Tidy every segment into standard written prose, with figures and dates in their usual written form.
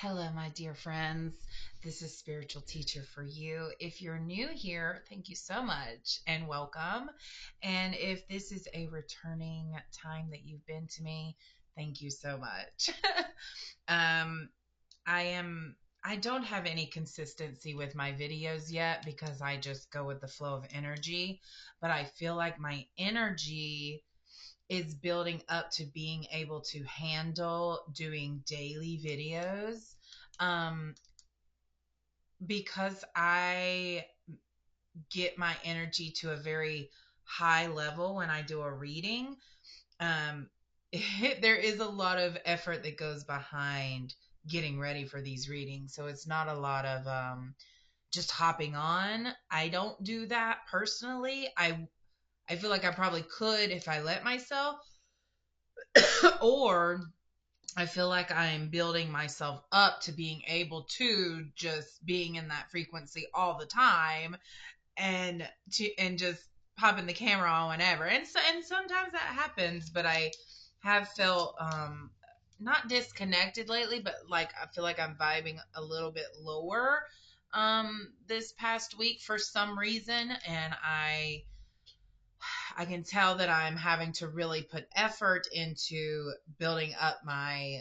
Hello, my dear friends. This is Spiritual Teacher for You. If you're new here, thank you so much and welcome. And if this is a returning time that you've been to me, thank you so much. um, I am. I don't have any consistency with my videos yet because I just go with the flow of energy, but I feel like my energy is building up to being able to handle doing daily videos um, because I get my energy to a very high level when I do a reading. Um, there is a lot of effort that goes behind getting ready for these readings. So it's not a lot of just hopping on. I don't do that personally. I feel like I probably could if I let myself, or I feel like I'm building myself up to being able to just being in that frequency all the time and just popping the camera on whenever. And sometimes that happens, but I have felt not disconnected lately, but like I feel like I'm vibing a little bit lower this past week for some reason, and I can tell that I'm having to really put effort into building up my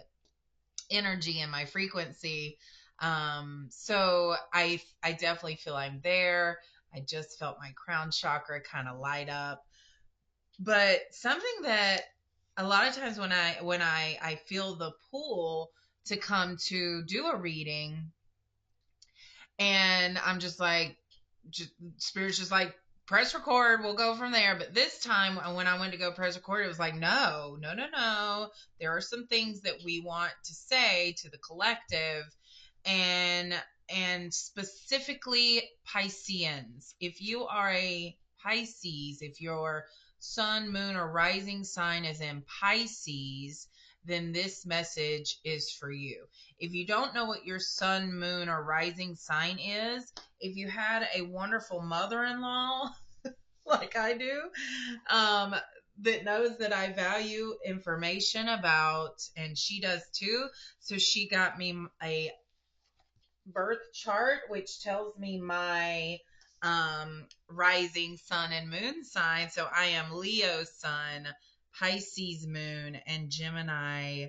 energy and my frequency. So I definitely feel I'm there. I just felt my crown chakra kind of light up. But something that a lot of times when I feel the pull to come to do a reading, and I'm just like, just, spirit's just like, press record, we'll go from there. But this time when I went to go press record, it was like, no, no, no, no. There are some things that we want to say to the collective, and specifically Pisceans. If you are a Pisces, if your sun, moon, or rising sign is in Pisces, then this message is for you. If you don't know what your sun, moon, or rising sign is, if you had a wonderful mother in law like I do, um, that knows that I value information about, and she does too. So she got me a birth chart, which tells me my rising sun and moon sign. So I am Leo sun, Pisces moon, and Gemini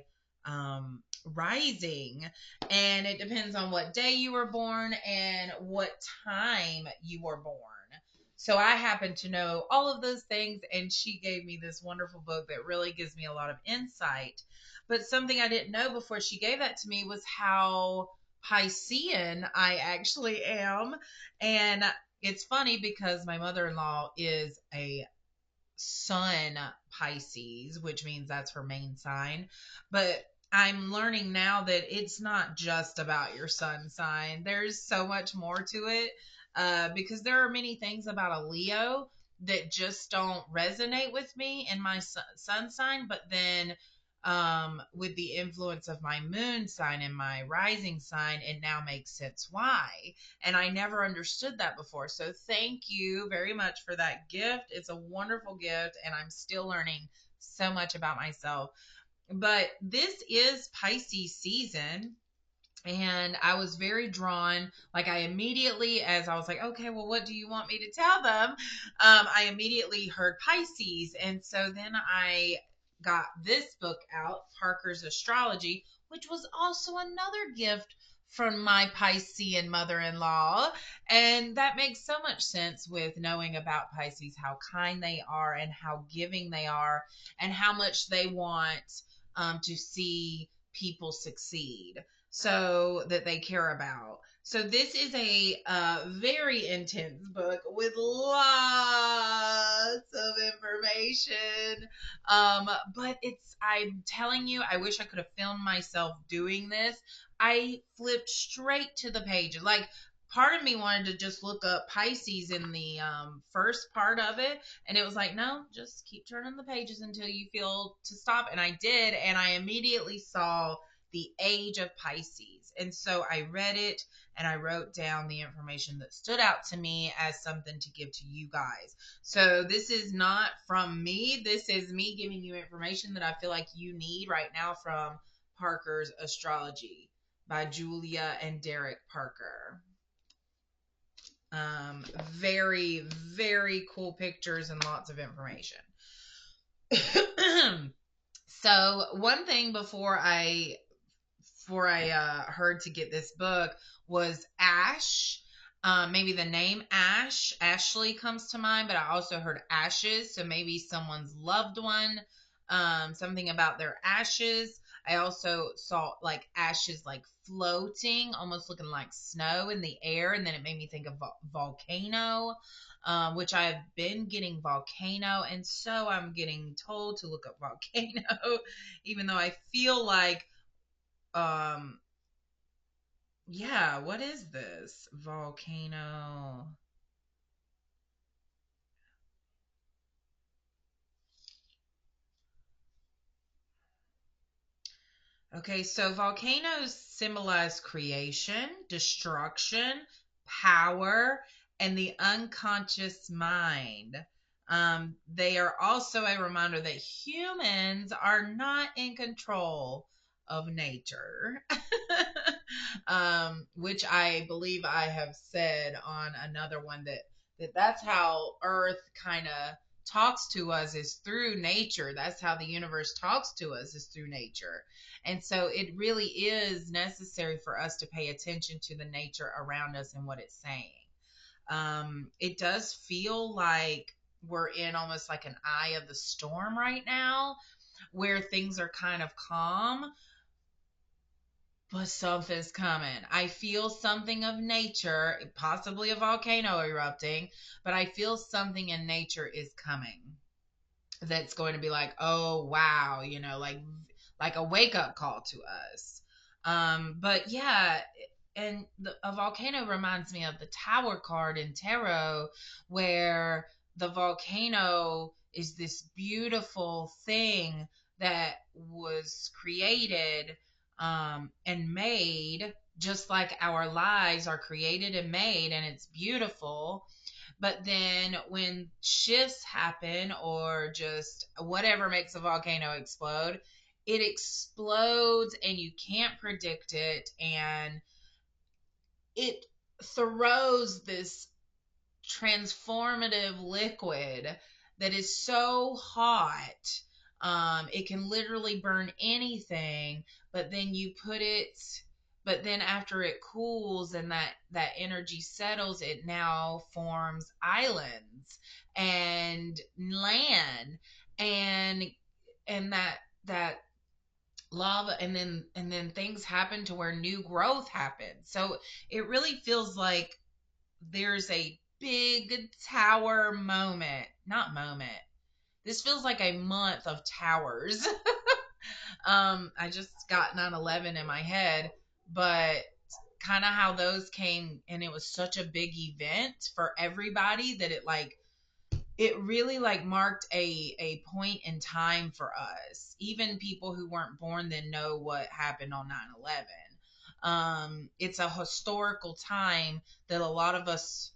rising. And it depends on what day you were born and what time you were born. So I happen to know all of those things, and she gave me this wonderful book that really gives me a lot of insight. But something I didn't know before she gave that to me was how Piscean I actually am. And it's funny because my mother in law is a sun Pisces, which means that's her main sign. But I'm learning now that it's not just about your sun sign, there's so much more to it. Because there are many things about a Leo that just don't resonate with me in my sun sign, but then with the influence of my moon sign and my rising sign, it now makes sense why. And I never understood that before. So thank you very much for that gift. It's a wonderful gift, and I'm still learning so much about myself. But this is Pisces season. And I was very drawn. Like, I immediately, as I was like, okay, well, what do you want me to tell them? I immediately heard Pisces. And so then I got this book out, Parker's Astrology, which was also another gift from my Piscean mother in law. And that makes so much sense with knowing about Pisces, how kind they are and how giving they are, and how much they want to see people succeed, so that they care about. So this is a very intense book with lots of information. But I'm telling you, I wish I could have filmed myself doing this. I flipped straight to the pages. Like, part of me wanted to just look up Pisces in the first part of it, and it was like, no, just keep turning the pages until you feel to stop. And I did, and I immediately saw the Age of Pisces. And so I read it and I wrote down the information that stood out to me as something to give to you guys. So this is not from me. This is me giving you information that I feel like you need right now from Parker's Astrology. by Julia and Derek Parker. Very, very cool pictures and lots of information. So one thing before I heard to get this book was Ash. Maybe the name Ashley comes to mind, but I also heard ashes. So maybe someone's loved one, something about their ashes. I also saw like ashes like floating, almost looking like snow in the air. And then it made me think of volcano, which I've been getting volcano. And so I'm getting told to look up volcano, even though I feel like um, yeah, what is this? Volcano. Okay, so volcanoes symbolize creation, destruction, power, and the unconscious mind. They are also a reminder that humans are not in control of nature, which I believe I have said on another one that's how Earth kind of talks to us is through nature. That's how the universe talks to us is through nature. And so it really is necessary for us to pay attention to the nature around us and what it's saying. It does feel like we're in almost like an eye of the storm right now where things are kind of calm, but something's coming. I feel something of nature, possibly a volcano erupting, but I feel something in nature is coming that's going to be like, oh wow, like a wake up call to us. But yeah, and a volcano reminds me of the Tower card in tarot, where the volcano is this beautiful thing that was created and made just like our lives are created and made, and it's beautiful. But then when shifts happen or just whatever makes a volcano explode, it explodes and you can't predict it. And it throws this transformative liquid that is so hot. It can literally burn anything, but then you put it, but then after it cools and that energy settles, it now forms islands and land, and that lava, and then things happen to where new growth happens. So it really feels like there's a big tower moment. Not moment. This feels like a month of towers. I just got 9/11 in my head, but kind of how those came, and it was such a big event for everybody that it really like marked a point in time for us. Even people who weren't born then know what happened on 9/11. It's a historical time that a lot of us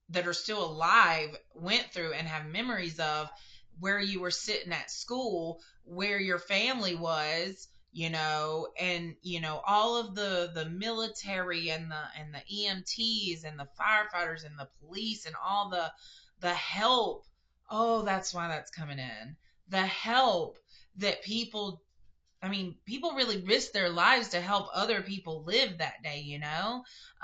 that are still alive went through and have memories of, where you were sitting at school, where your family was, and all of the military and the EMTs and the firefighters and the police and all the help. Oh, that's why that's coming in. The help that people, I mean, people really risk their lives to help other people live that day,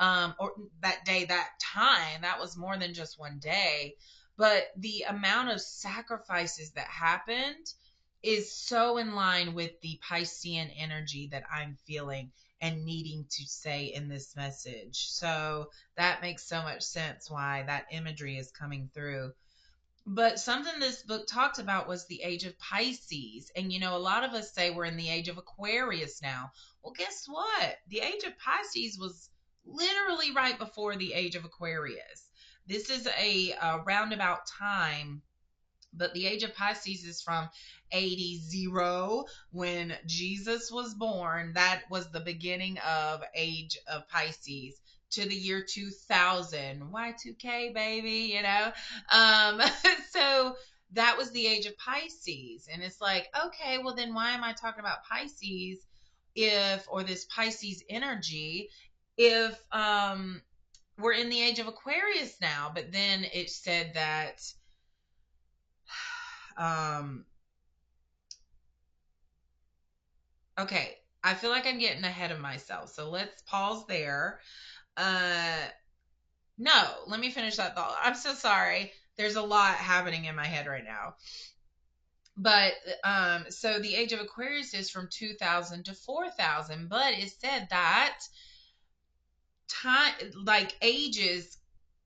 or that day, that time. That was more than just one day. But the amount of sacrifices that happened is so in line with the Piscean energy that I'm feeling and needing to say in this message. So that makes so much sense why that imagery is coming through. But something this book talked about was the age of Pisces. And, a lot of us say we're in the age of Aquarius now. Well, guess what? The age of Pisces was literally right before the age of Aquarius. This is a roundabout time, but the age of Pisces is from 80 when Jesus was born. That was the beginning of age of Pisces to the year 2000. Y2K, baby, So that was the age of Pisces. And it's like, okay, well, then why am I talking about Pisces if, or this Pisces energy, if we're in the age of Aquarius now. But then it said that um okay, I feel like I'm getting ahead of myself, so let's pause there. uh no, let me finish that thought. I'm so sorry, there's a lot happening in my head right now. But so the age of Aquarius is from 2000 to 4000, but it said that time, like ages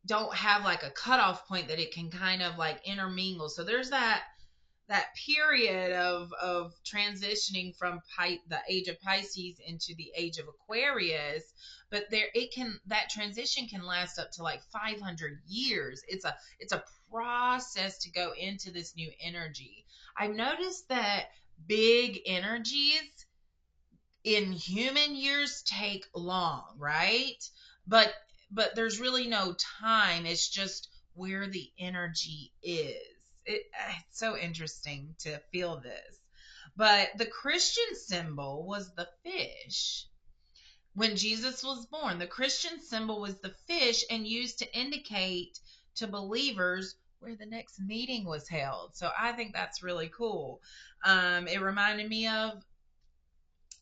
don't have like a cutoff point that it can kind of like intermingle. So there's that period of transitioning from the age of Pisces into the age of Aquarius. But there, it can, that transition can last up to like 500 years. It's a process to go into this new energy. I've noticed that big energies in human years take long, right? But there's really no time. It's just where the energy is. It's so interesting to feel this. But the Christian symbol was the fish. When Jesus was born, the Christian symbol was the fish and used to indicate to believers where the next meeting was held. So I think that's really cool. It reminded me of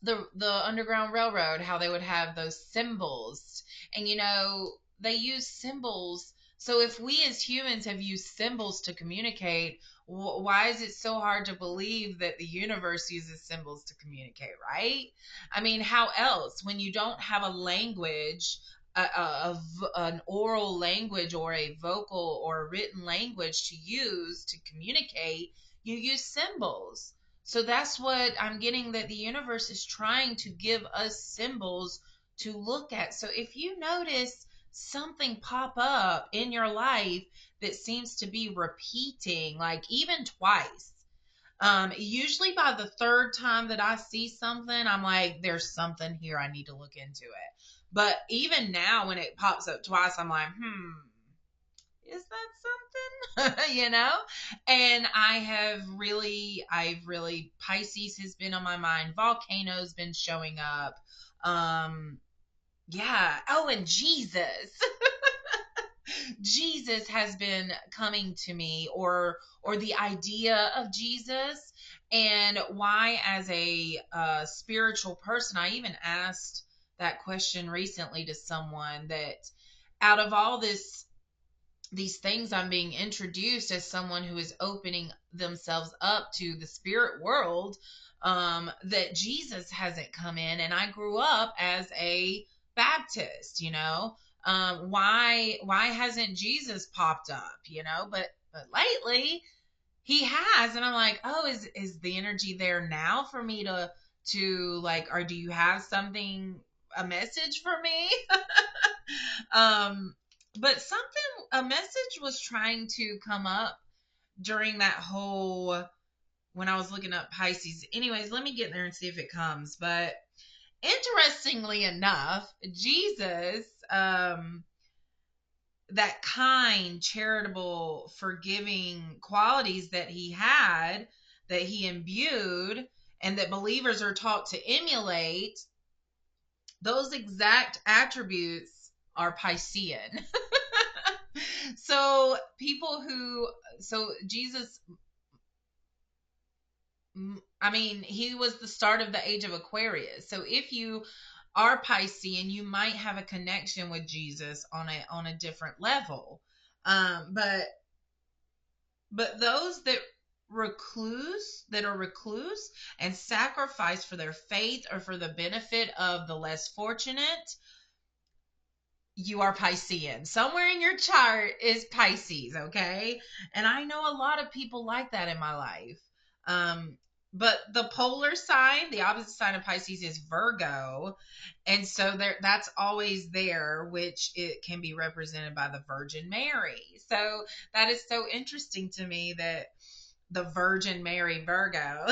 the Underground Railroad, how they would have those symbols. And they use symbols. So if we as humans have used symbols to communicate, why is it so hard to believe that the universe uses symbols to communicate, right? I mean, how else, when you don't have a language, an oral language or a vocal or a written language to use to communicate, you use symbols. So that's what I'm getting, that the universe is trying to give us symbols to look at. So if you notice something pop up in your life that seems to be repeating, like even twice, usually by the third time that I see something, I'm like, there's something here, I need to look into it. But even now, when it pops up twice, I'm like, is that something? And I've really, Pisces has been on my mind. Volcano's been showing up. Yeah. Oh, and Jesus. Jesus has been coming to me, or the idea of Jesus. And why, as a spiritual person, I even asked that question recently to someone, that out of all these things, I'm being introduced as someone who is opening themselves up to the spirit world, that Jesus hasn't come in. And I grew up as a Baptist. Why hasn't Jesus popped up? But lately he has, and I'm like, oh, is the energy there now for me to like, or do you have something, a message for me? um but a message was trying to come up during that whole, when I was looking up Pisces. Anyways, let me get there and see if it comes. But interestingly enough, Jesus, that kind, charitable, forgiving qualities that he had, that he imbued, and that believers are taught to emulate, those exact attributes are Piscean. So Jesus, I mean, he was the start of the age of Aquarius. So if you are Piscean, you might have a connection with Jesus on a different level. But those that are recluse and sacrifice for their faith or for the benefit of the less fortunate, you are Piscean. Somewhere in your chart is Pisces, okay? And I know a lot of people like that in my life. Um, but the polar sign, the opposite sign of Pisces, is Virgo. And so that's always there, which it can be represented by the Virgin Mary. So that is so interesting to me, that the Virgin Mary, Virgo,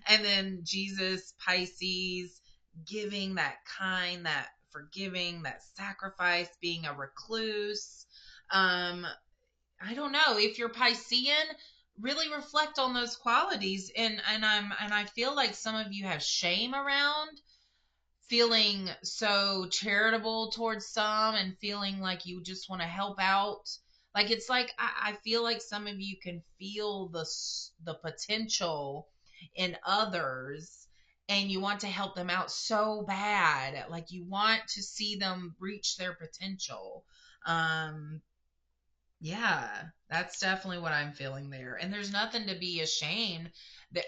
and then Jesus, Pisces, giving, that kind, that forgiving, that sacrifice, being a recluse. I don't know if you're Piscean. really reflect on those qualities. And I feel like some of you have shame around feeling so charitable towards some and feeling like you just want to help out. Like it's like I feel like some of you can feel the potential in others, and you want to help them out so bad. Like you want to see them reach their potential. Um, yeah, that's definitely what I'm feeling there. And there's nothing to be ashamed.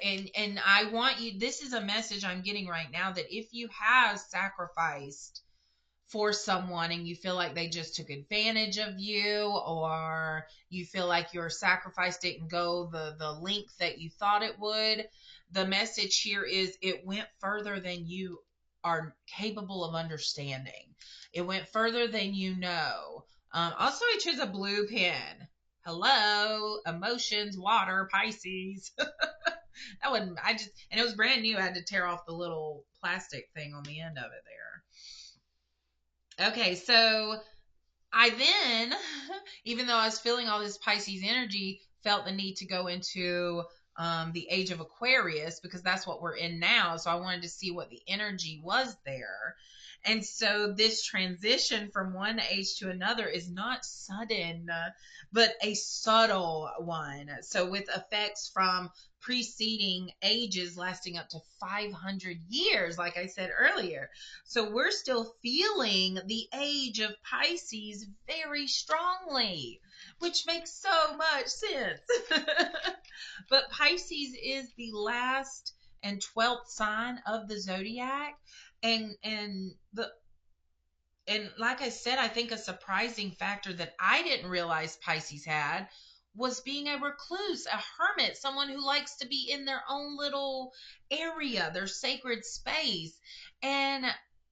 And I want you, this is a message I'm getting right now, that if you have sacrificed for someone and you feel like they just took advantage of you, or you feel like your sacrifice didn't go the length that you thought it would, the message here is it went further than you are capable of understanding. It went further than you know. Also, I chose a blue pen. Hello, emotions, water, Pisces. That wasn't, I just, and it was brand new. I had to tear off the little plastic thing on the end of it there. Okay, so I then, even though I was feeling all this Pisces energy, felt the need to go into the age of Aquarius, because that's what we're in now. So I wanted to see what the energy was there. And so this transition from one age to another is not sudden, but a subtle one. So with effects from preceding ages lasting up to 500 years, like I said earlier. So we're still feeling the age of Pisces very strongly, which makes so much sense. But Pisces is the last and 12th sign of the zodiac, and like I said, I think a surprising factor that I didn't realize Pisces had was being a recluse, a hermit, someone who likes to be in their own little area, their sacred space. And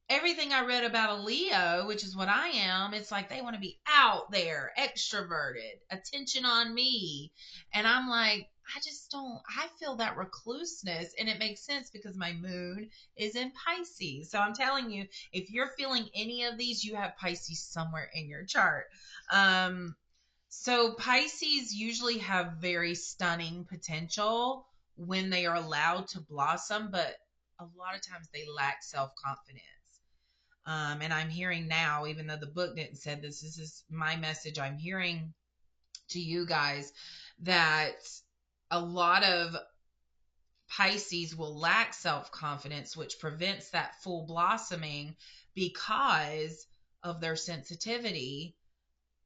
everything I read about a Leo, which is what I am, it's like they want to be out there, extroverted, attention on me. And I'm like, I just don't, I feel that recluseness. And it makes sense because my moon is in Pisces. So I'm telling you, if you're feeling any of these, you have Pisces somewhere in your chart. So Pisces usually have very stunning potential when they are allowed to blossom, but a lot of times they lack self confidence. And I'm hearing now, even though the book didn't say this is my message I'm hearing to you guys, that a lot of Pisces will lack self confidence, which prevents that full blossoming because of their sensitivity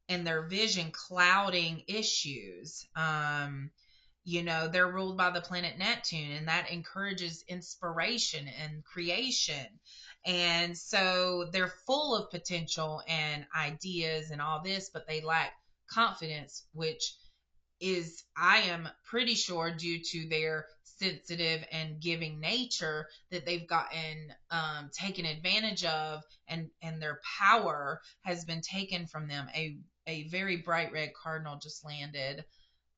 and their vision clouding issues. They're ruled by the planet Neptune, and that encourages inspiration and creation. And so they're full of potential and ideas and all this, but they lack confidence, which is, I am pretty sure, due to their sensitive and giving nature, that they've gotten taken advantage of, and their power has been taken from them. A very bright red cardinal just landed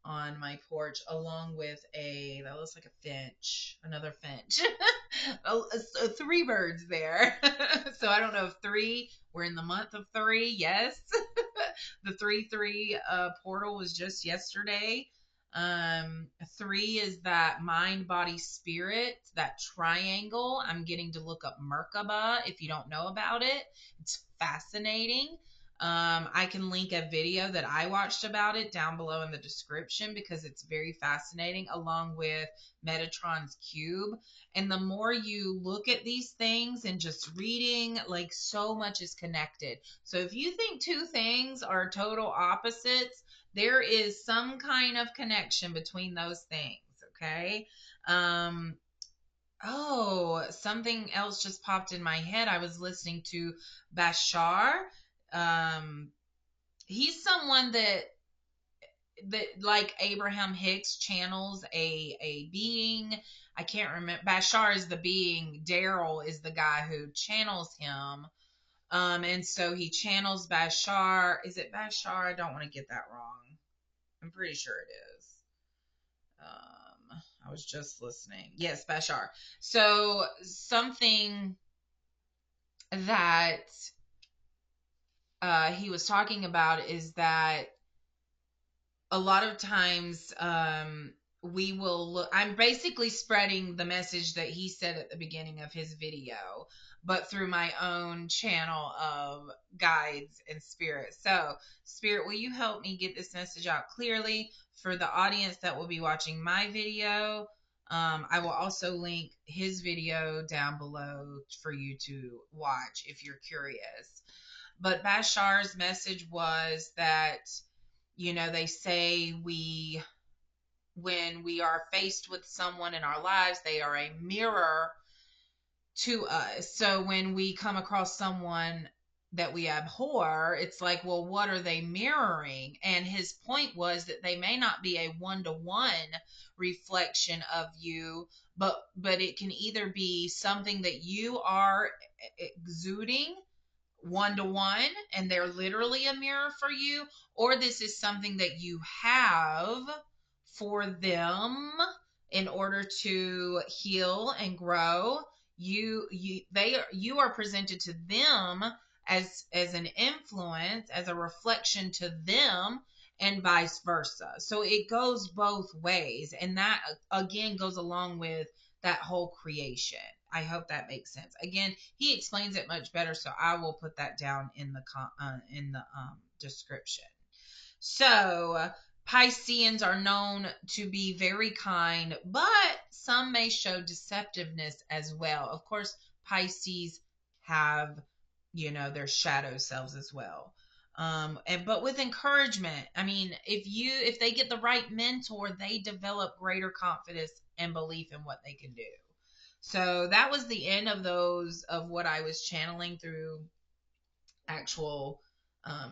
on my porch, along with that looks like a finch, another finch. Three birds there. So I don't know if three, we're in the month of three. Yes. The 3-3 portal was just yesterday. Three is that mind, body, spirit, that triangle. I'm getting to look up Merkaba if you don't know about it. It's fascinating. I can link a video that I watched about it down below in the description, because it's very fascinating, along with Metatron's cube. And the more you look at these things and just reading, like, so much is connected. So if you think two things are total opposites, there is some kind of connection between those things. Okay. Oh, something else just popped in my head. I was listening to Bashar. um he's someone that like Abraham Hicks channels a being. I can't remember. Bashar is the being, Daryl is the guy who channels him. And so he channels Bashar. Is it Bashar? I don't want to get that wrong. I'm pretty sure it is. I was just listening. Yes, Bashar. So something that he was talking about is that a lot of times we will look. I'm basically spreading the message that he said at the beginning of his video, but through my own channel of guides and spirit. So spirit, will you help me get this message out clearly for the audience that will be watching my video? I will also link his video down below for you to watch if you're curious. But Bashar's message was that, they say when we are faced with someone in our lives, they are a mirror to us. So when we come across someone that we abhor, it's like, well, what are they mirroring? And his point was that they may not be a one-to-one reflection of you, but it can either be something that you are exuding one to one and they're literally a mirror for you, or this is something that you have for them in order to heal and grow. You are presented to them as an influence, as a reflection to them, and vice versa. So it goes both ways, and that again goes along with that whole creation. I hope that makes sense. Again, he explains it much better, so I will put that down in the description. So Pisceans are known to be very kind, but some may show deceptiveness as well. Of course, Pisces have, their shadow selves as well. But with encouragement, I mean, if they get the right mentor, they develop greater confidence and belief in what they can do. So that was the end of what I was channeling through actual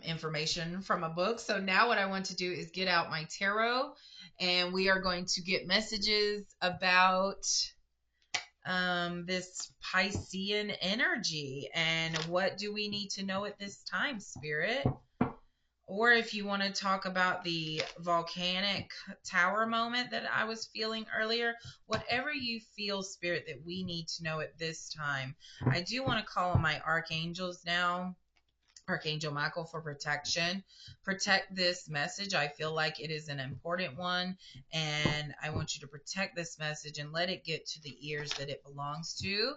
information from a book. So now what I want to do is get out my tarot, and we are going to get messages about this Piscean energy and what do we need to know at this time, Spirit? Or if you want to talk about the volcanic tower moment that I was feeling earlier, whatever you feel, Spirit, that we need to know at this time. I do want to call on my archangels now. Archangel Michael for protection. Protect this message. I feel like it is an important one, and I want you to protect this message and let it get to the ears that it belongs to.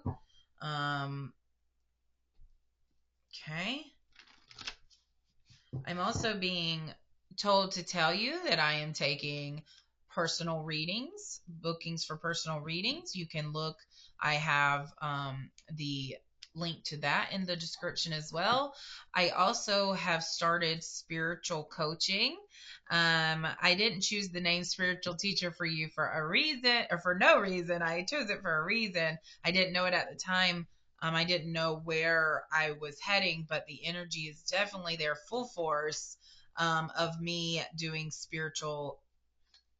Okay. I'm also being told to tell you that I am taking personal readings, bookings for personal readings. You can look, I have the link to that in the description as well. I also have started spiritual coaching. I didn't choose the name spiritual teacher for you for a reason, or for no reason. I chose it for a reason. I didn't know it at the time. I didn't know where I was heading, but the energy is definitely there, full force, of me doing spiritual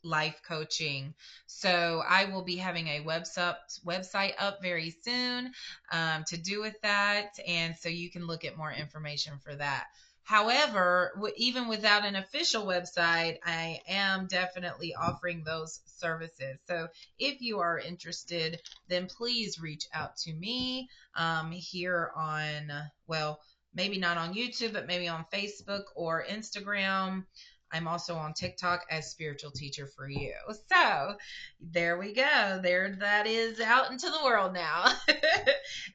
life coaching. So I will be having a website up very soon to do with that, and so you can look at more information for that. However, even without an official website, I am definitely offering those services. So if you are interested, then please reach out to me here on, well, maybe not on YouTube, but maybe on Facebook or Instagram. I'm also on TikTok as Spiritual Teacher for You. So there we go. There, that is out into the world now.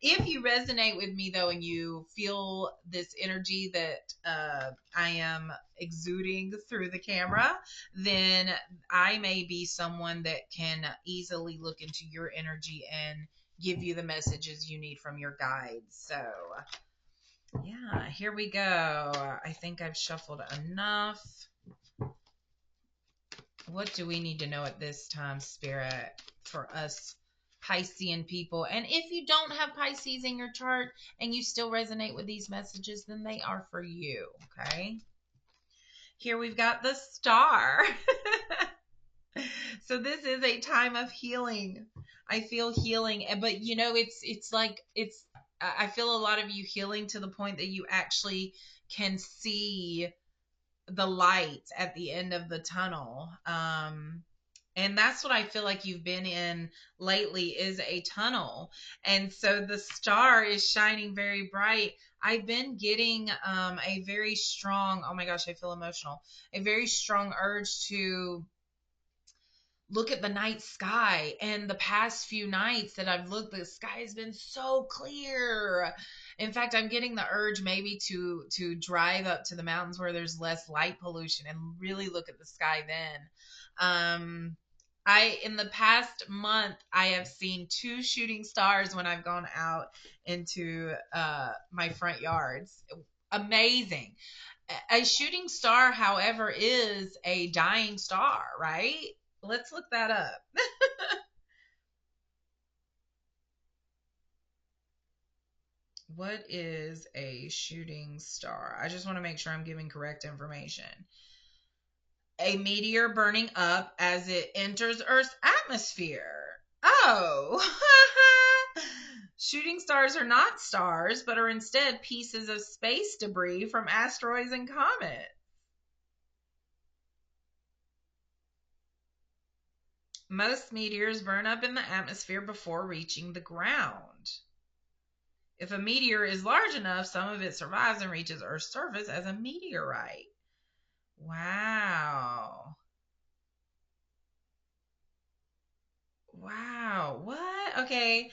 If you resonate with me, though, and you feel this energy that I am exuding through the camera, then I may be someone that can easily look into your energy and give you the messages you need from your guides. So yeah, here we go. I think I've shuffled enough. What do we need to know at this time, Spirit, for us Piscean people? And if you don't have Pisces in your chart and you still resonate with these messages, then they are for you, okay? Here we've got the Star. So this is a time of healing. I feel healing, but I feel a lot of you healing to the point that you actually can see the light at the end of the tunnel. And that's what I feel like you've been in lately is a tunnel. And so the star is shining very bright. I've been getting a very strong, oh my gosh, I feel emotional, a very strong urge to look at the night sky. And the past few nights that I've looked, the sky has been so clear. In fact, I'm getting the urge maybe to drive up to the mountains where there's less light pollution and really look at the sky then. I in the past month I have seen two shooting stars when I've gone out into my front yards. Amazing. A shooting star, however, is a dying star, right? Let's look that up. What is a shooting star? I just want to make sure I'm giving correct information. A meteor burning up as it enters Earth's atmosphere. Oh. Shooting stars are not stars, but are instead pieces of space debris from asteroids and comets. Most meteors burn up in the atmosphere before reaching the ground. If a meteor is large enough, some of it survives and reaches Earth's surface as a meteorite. Wow. Wow. What? Okay.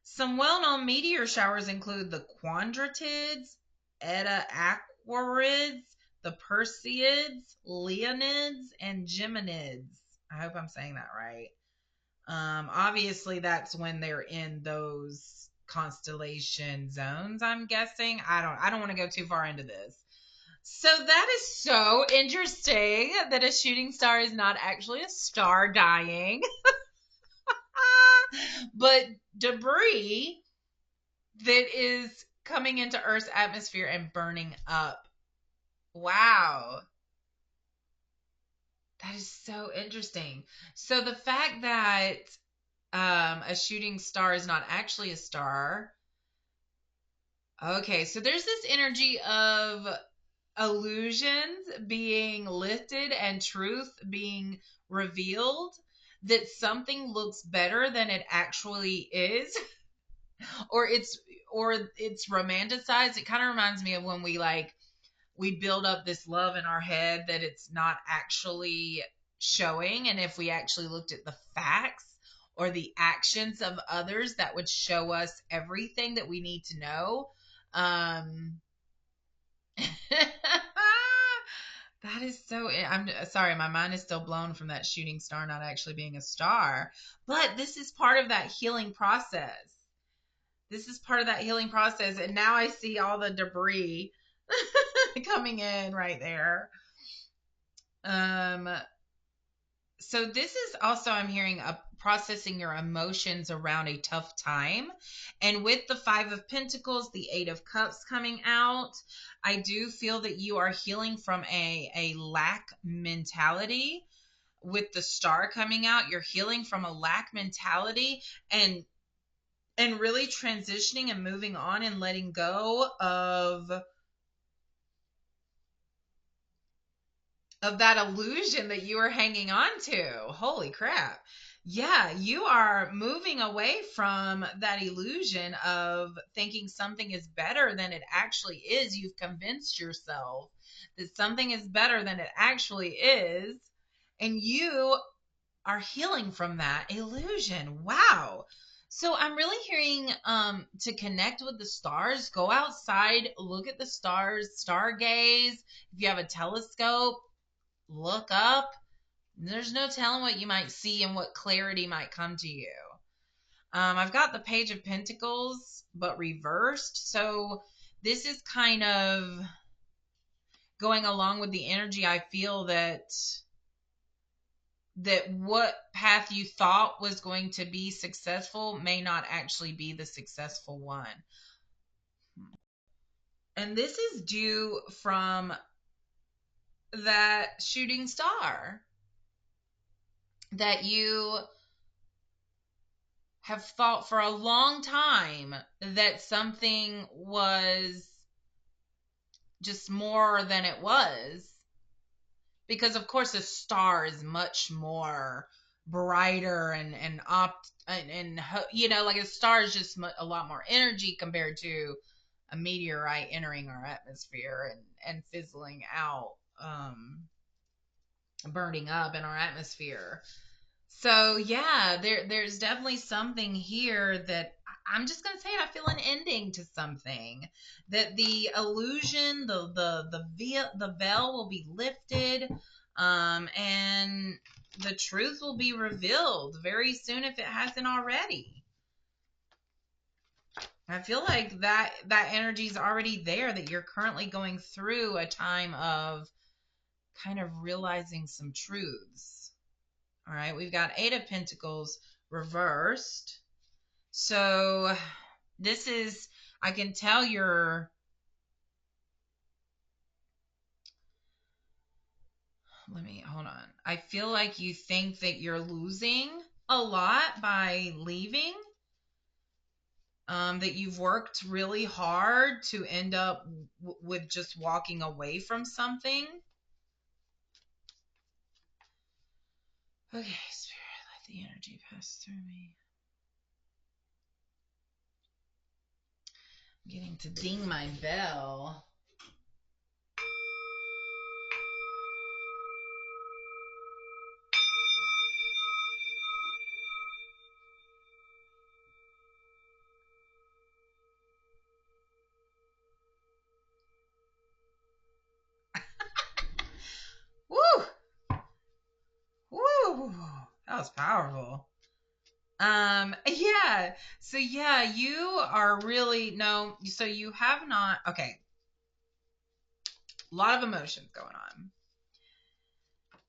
Some well-known meteor showers include the Quadratids, Eta Aquarids, the Perseids, Leonids, and Geminids. I hope I'm saying that right. Obviously, that's when they're in those constellation zones, I'm guessing. I don't want to go too far into this. So that is so interesting that a shooting star is not actually a star dying, but debris that is coming into Earth's atmosphere and burning up. Wow. That is so interesting. So the fact that a shooting star is not actually a star. Okay, so there's this energy of illusions being lifted and truth being revealed, that something looks better than it actually is, or it's romanticized. It kind of reminds me of when we build up this love in our head that it's not actually showing. And if we actually looked at the facts or the actions of others, that would show us everything that we need to know. Um, that is so. I'm sorry, my mind is still blown from that shooting star not actually being a star. But this is part of that healing process. This is part of that healing process. And now I see all the debris coming in right there. Um, so this is also, I'm hearing, processing your emotions around a tough time. And with the Five of Pentacles, the Eight of Cups coming out, I do feel that you are healing from a lack mentality. With the Star coming out, you're healing from a lack mentality and really transitioning and moving on and letting go of that illusion that you were hanging on to. Holy crap. Yeah, you are moving away from that illusion of thinking something is better than it actually is. You've convinced yourself that something is better than it actually is, and you are healing from that illusion. Wow. So I'm really hearing to connect with the stars, go outside, look at the stars, stargaze. If you have a telescope, look up. There's no telling what you might see and what clarity might come to you. I've got the Page of Pentacles, but reversed. So this is kind of going along with the energy. I feel that what path you thought was going to be successful may not actually be the successful one. And this is due from that shooting star that you have thought for a long time that something was just more than it was. Because, of course, a star is much more brighter and opt and you know, like a star is just a lot more energy compared to a meteorite entering our atmosphere and fizzling out, burning up in our atmosphere. So yeah, there's definitely something here that I'm just gonna say it. I feel an ending to something. That the illusion, the veil will be lifted, and the truth will be revealed very soon if it hasn't already. I feel like that energy is already there. That you're currently going through a time of kind of realizing some truths. All right, we've got Eight of Pentacles reversed. So this is, I can tell you're, let me, hold on. I feel like you think that you're losing a lot by leaving, that you've worked really hard to end up with just walking away from something. Okay, Spirit, let the energy pass through me. I'm getting to ding my bell. Woo! Woo! That was powerful. Yeah. So yeah, you are really no, so you have not, okay. A lot of emotions going on.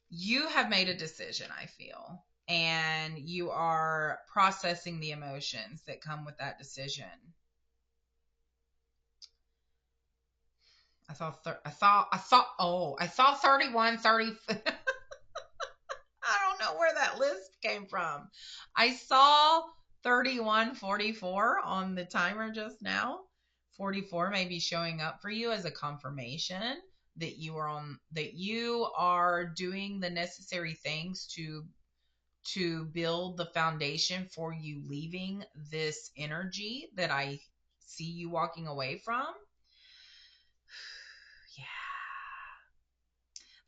You have made a decision, I feel, and you are processing the emotions that come with that decision. I thought 31, 30. I don't know where that list came from. I saw 31, 44 on the timer just now. 44 may be showing up for you as a confirmation that you are doing the necessary things to build the foundation for you leaving this energy that I see you walking away from. Yeah.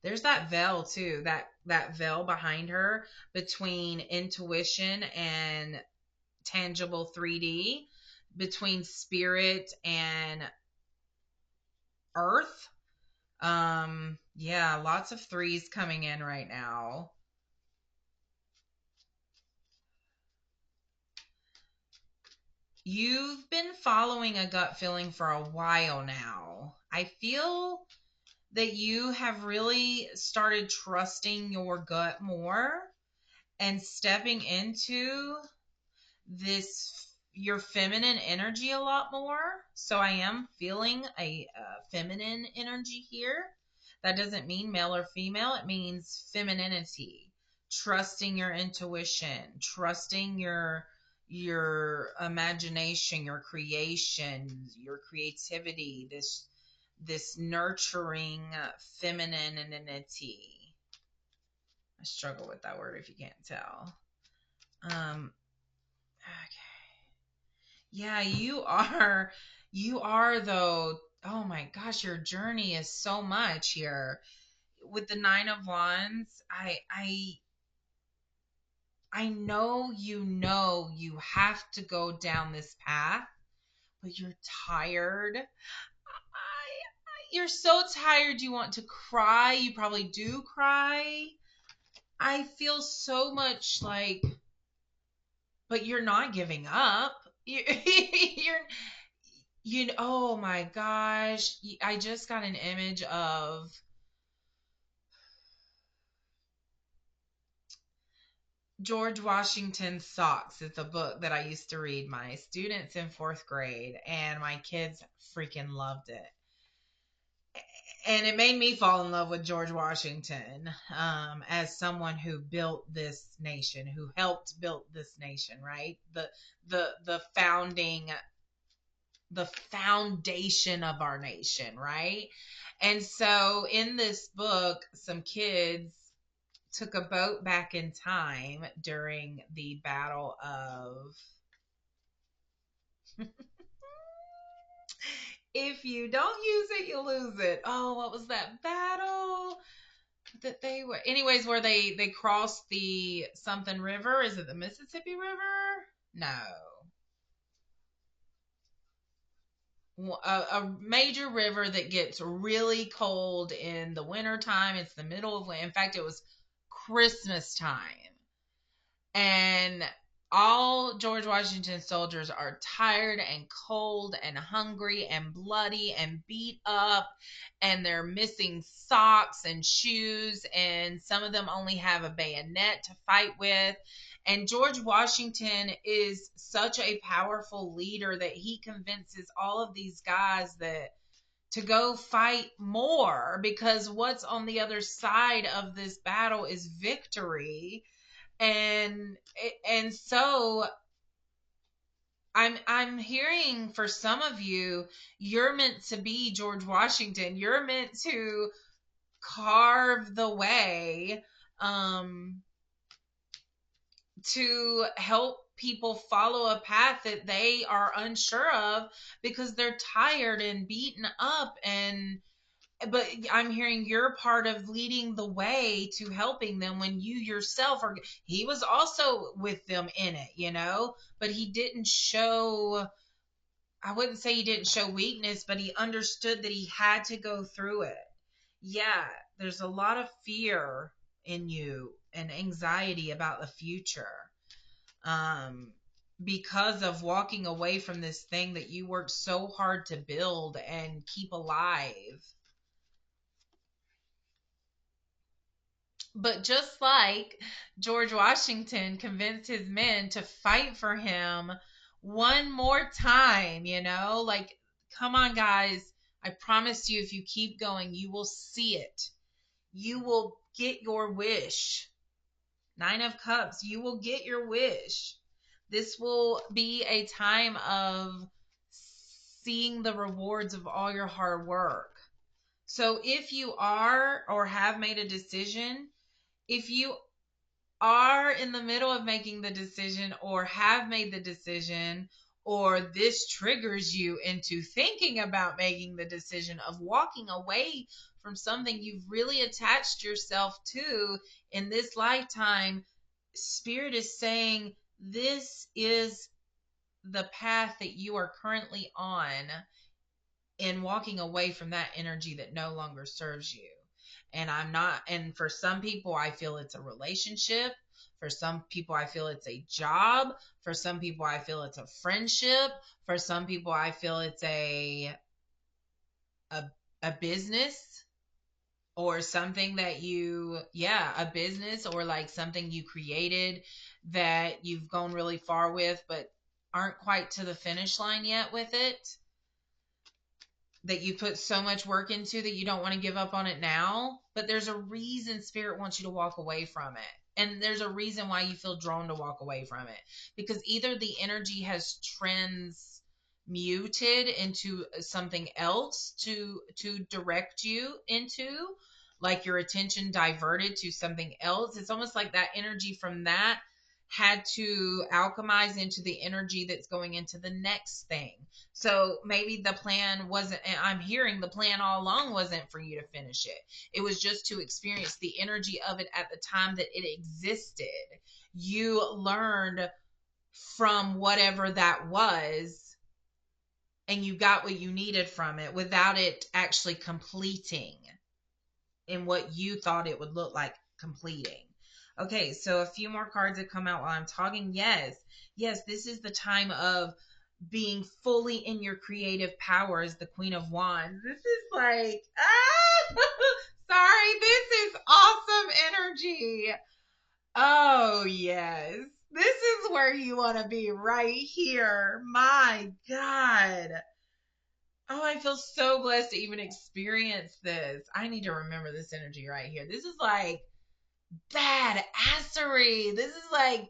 There's that veil too, that veil behind her between intuition and tangible 3D, between spirit and earth. Yeah, lots of threes coming in right now. You've been following a gut feeling for a while now. I feel that you have really started trusting your gut more and stepping into this your feminine energy a lot more. So I am feeling a feminine energy here. That doesn't mean male or female. It means femininity. Trusting your intuition, trusting your imagination, your creation, your creativity, this nurturing femininity. I struggle with that word if you can't tell. Okay. Yeah, you are though. Oh my gosh, your journey is so much here. With the 9 of Wands, I know you have to go down this path, but you're tired. You're so tired you want to cry. You probably do cry. I feel so much like, but you're not giving up. You're oh my gosh. I just got an image of George Washington's Socks. It's a book that I used to read my students in 4th grade, and my kids freaking loved it. And it made me fall in love with George Washington, as someone who built this nation, who helped build this nation, right? The foundation of our nation, right? And so in this book, some kids took a boat back in time during the battle of if you don't use it, you lose it. Oh, what was that battle that they were? Anyways, where they crossed the something river? Is it the Mississippi River? No. A major river that gets really cold in the wintertime. It's the middle of winter. In fact, it was Christmas time. And all George Washington soldiers are tired and cold and hungry and bloody and beat up, and they're missing socks and shoes, and some of them only have a bayonet to fight with. And George Washington is such a powerful leader that he convinces all of these guys that to go fight more, because what's on the other side of this battle is victory. And so I'm hearing for some of you, you're meant to be George Washington. You're meant to carve the way to help people follow a path that they are unsure of because they're tired and beaten up. And but I'm hearing you're part of leading the way to helping them when you yourself are. He was also with them in it, but he didn't show. I wouldn't say he didn't show weakness, but he understood that he had to go through it. Yeah, there's a lot of fear in you and anxiety about the future. Because of walking away from this thing that you worked so hard to build and keep alive. But just like George Washington convinced his men to fight for him one more time, like, come on, guys. I promise you, if you keep going, you will see it. You will get your wish. 9 of Cups, you will get your wish. This will be a time of seeing the rewards of all your hard work. So if you are or have made a decision, if you are in the middle of making the decision or have made the decision, or this triggers you into thinking about making the decision of walking away from something you've really attached yourself to in this lifetime, Spirit is saying this is the path that you are currently on in walking away from that energy that no longer serves you. And for some people, I feel it's a relationship. For some people, I feel it's a job. For some people, I feel it's a friendship. For some people, I feel it's a business or something that a business or like something you created that you've gone really far with, but aren't quite to the finish line yet with it. That you put so much work into that you don't want to give up on it now, but there's a reason Spirit wants you to walk away from it. And there's a reason why you feel drawn to walk away from it, because either the energy has transmuted into something else to direct you into, like your attention diverted to something else. It's almost like that energy from that had to alchemize into the energy that's going into the next thing. So maybe the plan wasn't, and I'm hearing the plan all along wasn't for you to finish it. It was just to experience the energy of it at the time that it existed. You learned from whatever that was, and you got what you needed from it without it actually completing in what you thought it would look like completing. Okay, so a few more cards have come out while I'm talking. Yes, this is the time of being fully in your creative power as the Queen of Wands. This is like, sorry, this is awesome energy. Oh, yes. This is where you want to be, right here. My God. Oh, I feel so blessed to even experience this. I need to remember this energy right here. This is like badassery. This is like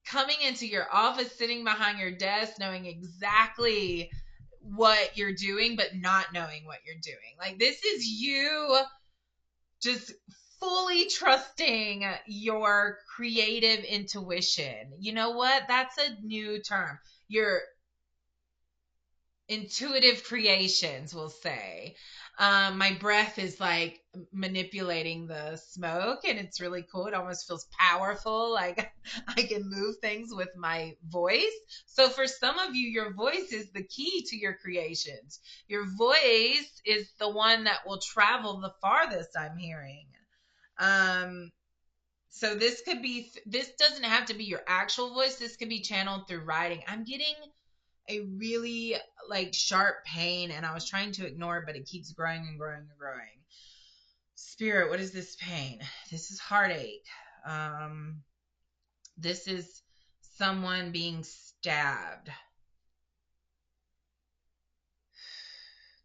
coming into your office, sitting behind your desk, knowing exactly what you're doing, but not knowing what you're doing. Like, this is you just fully trusting your creative intuition. You know what? That's a new term. Your intuitive creations, we'll say. My breath is like manipulating the smoke, and it's really cool. It almost feels powerful, like I can move things with my voice. So for some of you, your voice is the key to your creations. Your voice is the one that will travel the farthest, I'm hearing. um so this doesn't have to be your actual voice. This could be channeled through writing. I'm getting a really like sharp pain, and I was trying to ignore it, but it keeps growing and growing and growing. Spirit, what is this pain? This is heartache. Um, this is someone being stabbed.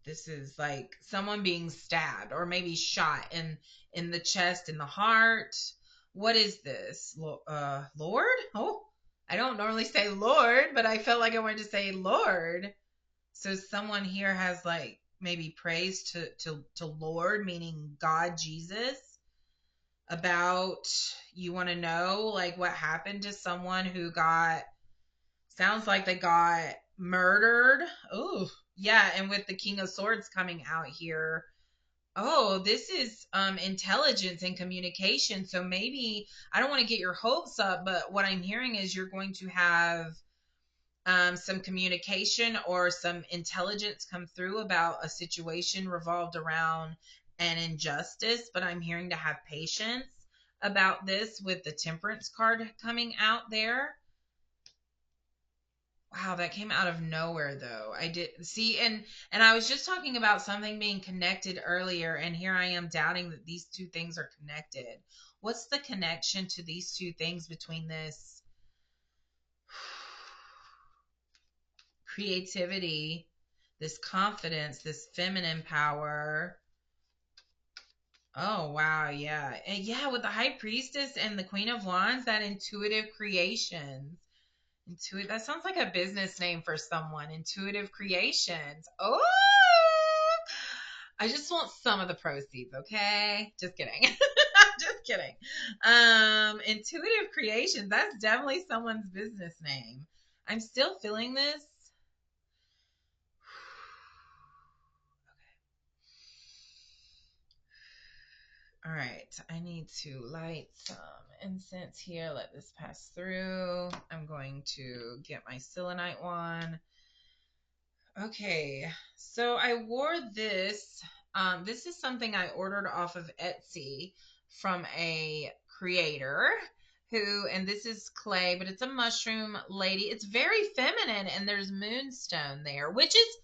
This is like someone being stabbed or maybe shot in the chest, in the heart. What is this? Lord? Oh, I don't normally say Lord, but I felt like I wanted to say Lord. So someone here has like maybe praise to Lord, meaning God, Jesus, about, you want to know like what happened to someone who got, sounds like they got murdered. Oh, yeah, and with the King of Swords coming out here. Oh, this is intelligence and communication. So maybe, I don't want to get your hopes up, but what I'm hearing is you're going to have some communication or some intelligence come through about a situation revolved around an injustice. But I'm hearing to have patience about this with the Temperance card coming out there. Wow, that came out of nowhere though. I did see, and I was just talking about something being connected earlier, and here I am doubting that these two things are connected. What's the connection to these two things between this creativity, this confidence, this feminine power? Oh wow, yeah. And yeah, with the High Priestess and the Queen of Wands, that intuitive creations. Intuitive, that sounds like a business name for someone. Intuitive creations. Oh, I just want some of the proceeds, okay? Just kidding. Just kidding. Intuitive creations, that's definitely someone's business name. I'm still feeling this. All right, I need to light some incense here. Let this pass through. I'm going to get my selenite wand. Okay, so I wore this. This is something I ordered off of Etsy from a creator who, and this is clay, but it's a mushroom lady. It's very feminine, and there's moonstone there, which is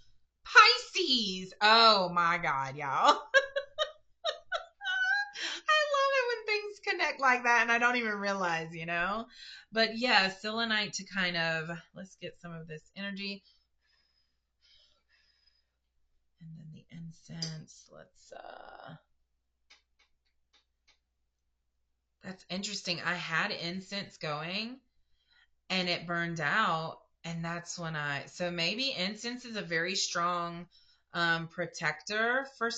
Pisces. Oh my God, y'all. I love it when things connect like that and I don't even realize, you know? But yeah, selenite to kind of, let's get some of this energy. And then the incense, that's interesting. I had incense going and it burned out, and that's when so maybe incense is a very strong protector for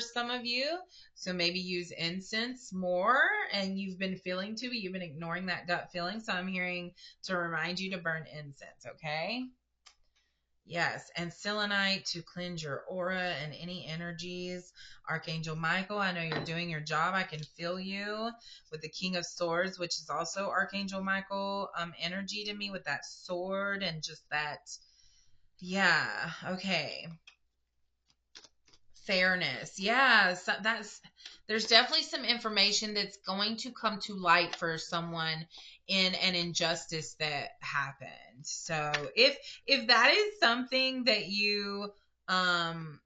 some of you. So maybe use incense more, and you've been feeling to, but you've been ignoring that gut feeling. So I'm hearing to remind you to burn incense, okay? Yes, and selenite to cleanse your aura and any energies. Archangel Michael, I know you're doing your job. I can feel you with the King of Swords, which is also Archangel Michael energy to me with that sword and just that. Yeah, okay. Fairness. Yeah, so there's definitely some information that's going to come to light for someone in an injustice that happened. So if that is something that you um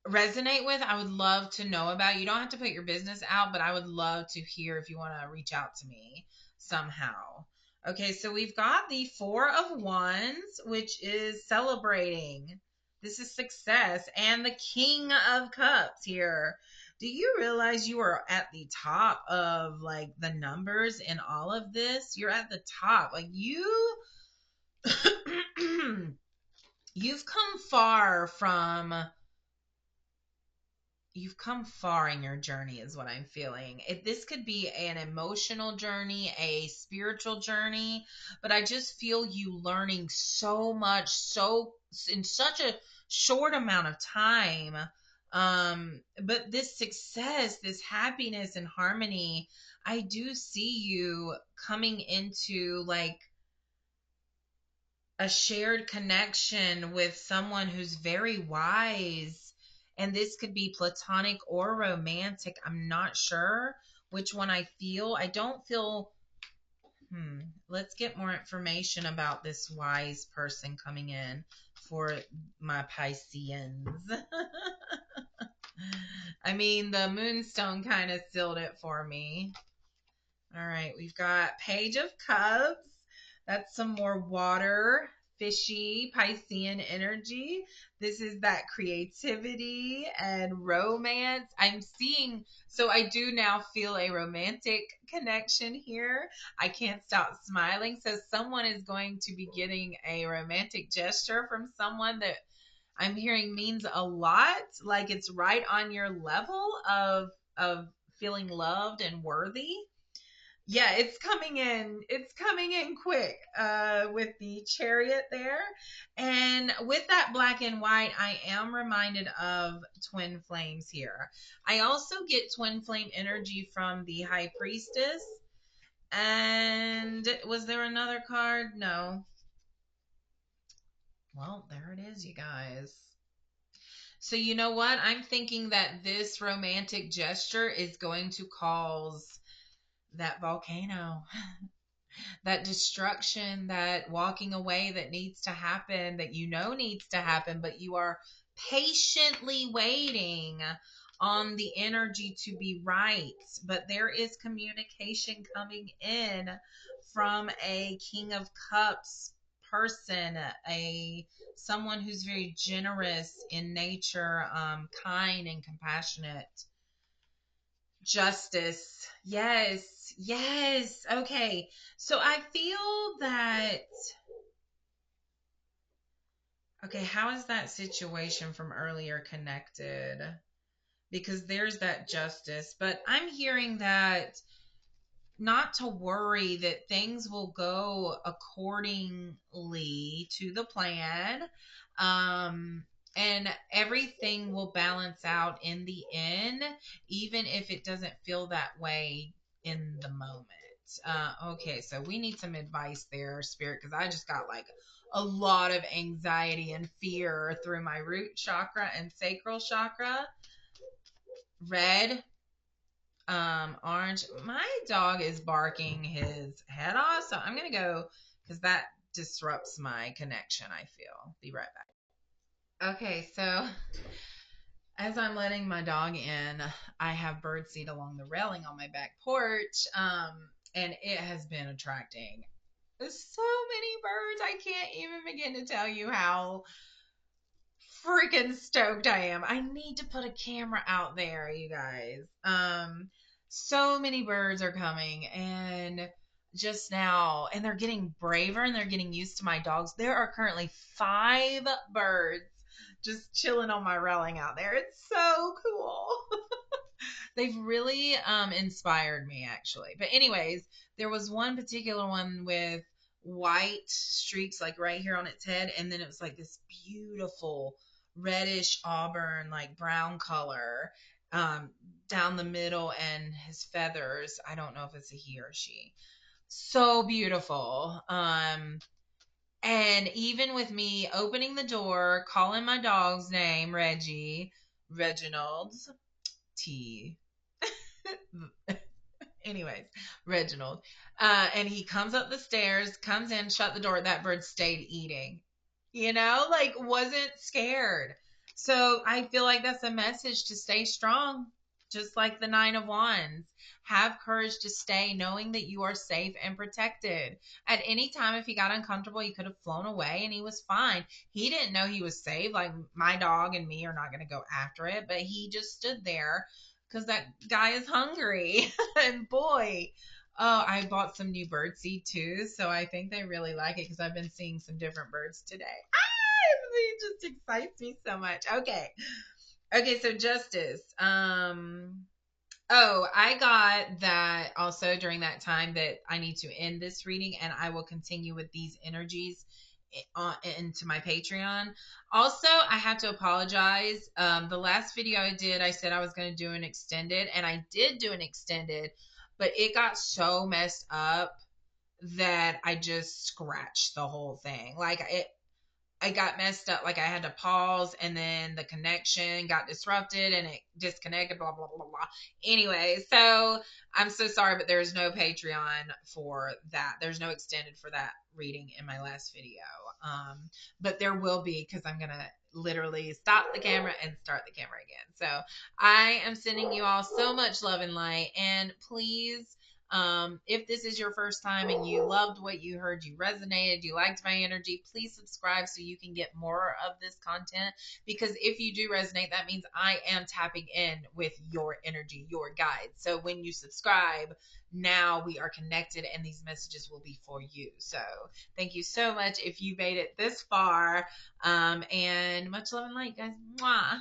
resonate with, I would love to know about. You don't have to put your business out, but I would love to hear if you want to reach out to me somehow. Okay, so we've got the Four of Wands, which is celebrating. This is success. And the King of Cups here. Do you realize you are at the top of like the numbers in all of this? You're at the top. Like you've come far from you've come far in your journey is what I'm feeling. This could be an emotional journey, a spiritual journey, but I just feel you learning so much in such a short amount of time. But this success, this happiness and harmony, I do see you coming into like a shared connection with someone who's very wise. And this could be platonic or romantic. I'm not sure which one I feel. I don't feel. Let's get more information about this wise person coming in for my Pisceans. I mean, the moonstone kind of sealed it for me. All right, we've got Page of Cups. That's some more water, fishy, Piscean energy. This is that creativity and romance. I'm seeing, so I do now feel a romantic connection here. I can't stop smiling. So someone is going to be getting a romantic gesture from someone that I'm hearing means a lot. Like it's right on your level of feeling loved and worthy. Yeah, it's coming in. It's coming in quick with the Chariot there. And with that black and white, I am reminded of twin flames here. I also get twin flame energy from the High Priestess. And was there another card? No. Well, there it is, you guys. So you know what? I'm thinking that this romantic gesture is going to cause that volcano, that destruction, that walking away that needs to happen, that you know needs to happen, but you are patiently waiting on the energy to be right. But there is communication coming in from a King of Cups person, a someone who's very generous in nature, kind and compassionate. Justice. Yes. Yes. Okay. So I feel that. Okay. How is that situation from earlier connected? Because there's that justice. But I'm hearing that not to worry, that things will go accordingly to the plan. Um, and everything will balance out in the end, even if it doesn't feel that way in the moment. Okay, so we need some advice there, Spirit, because I just got like a lot of anxiety and fear through my root chakra and sacral chakra. Red, orange. My dog is barking his head off, so I'm gonna go because that disrupts my connection. I feel. Be right back. Okay, so as I'm letting my dog in, I have birdseed along the railing on my back porch, and it has been attracting so many birds. I can't even begin to tell you how freaking stoked I am. I need to put a camera out there, you guys. So many birds are coming, and just now, and they're getting braver and they're getting used to my dogs. There are currently 5 birds just chilling on my railing out there. It's so cool. They've really inspired me actually. But anyways, there was one particular one with white streaks like right here on its head, and then it was like this beautiful reddish auburn like brown color down the middle, and his feathers, I don't know if it's a he or she. So beautiful. And even with me opening the door, calling my dog's name, Reginald T. Anyways, Reginald. And he comes up the stairs, comes in, shut the door. That bird stayed eating, like wasn't scared. So I feel like that's a message to stay strong, just like the 9 of Wands. Have courage to stay, knowing that you are safe and protected. At any time, if he got uncomfortable, he could have flown away and he was fine. He didn't know he was safe. Like my dog and me are not going to go after it, but he just stood there because that guy is hungry. And boy, oh, I bought some new bird seed too, so I think they really like it because I've been seeing some different birds today. It just excites me so much. Okay, Okay, so Justice. Oh, I got that also during that time that I need to end this reading and I will continue with these energies into my Patreon. Also, I have to apologize. The last video I did, I said I was going to do an extended, and I did do an extended, but it got so messed up that I just scratched the whole thing. Like it, I got messed up. Like I had to pause and then the connection got disrupted and it disconnected, blah, blah, blah, blah. Anyway, so I'm so sorry, but there's no Patreon for that. There's no extended for that reading in my last video. But there will be because I'm going to literally stop the camera and start the camera again. So I am sending you all so much love and light. And please, if this is your first time and you loved what you heard, you resonated, you liked my energy, please subscribe so you can get more of this content. Because if you do resonate, that means I am tapping in with your energy, your guides. So when you subscribe, now we are connected and these messages will be for you. So thank you so much if you made it this far. And much love and light, guys. Mwah.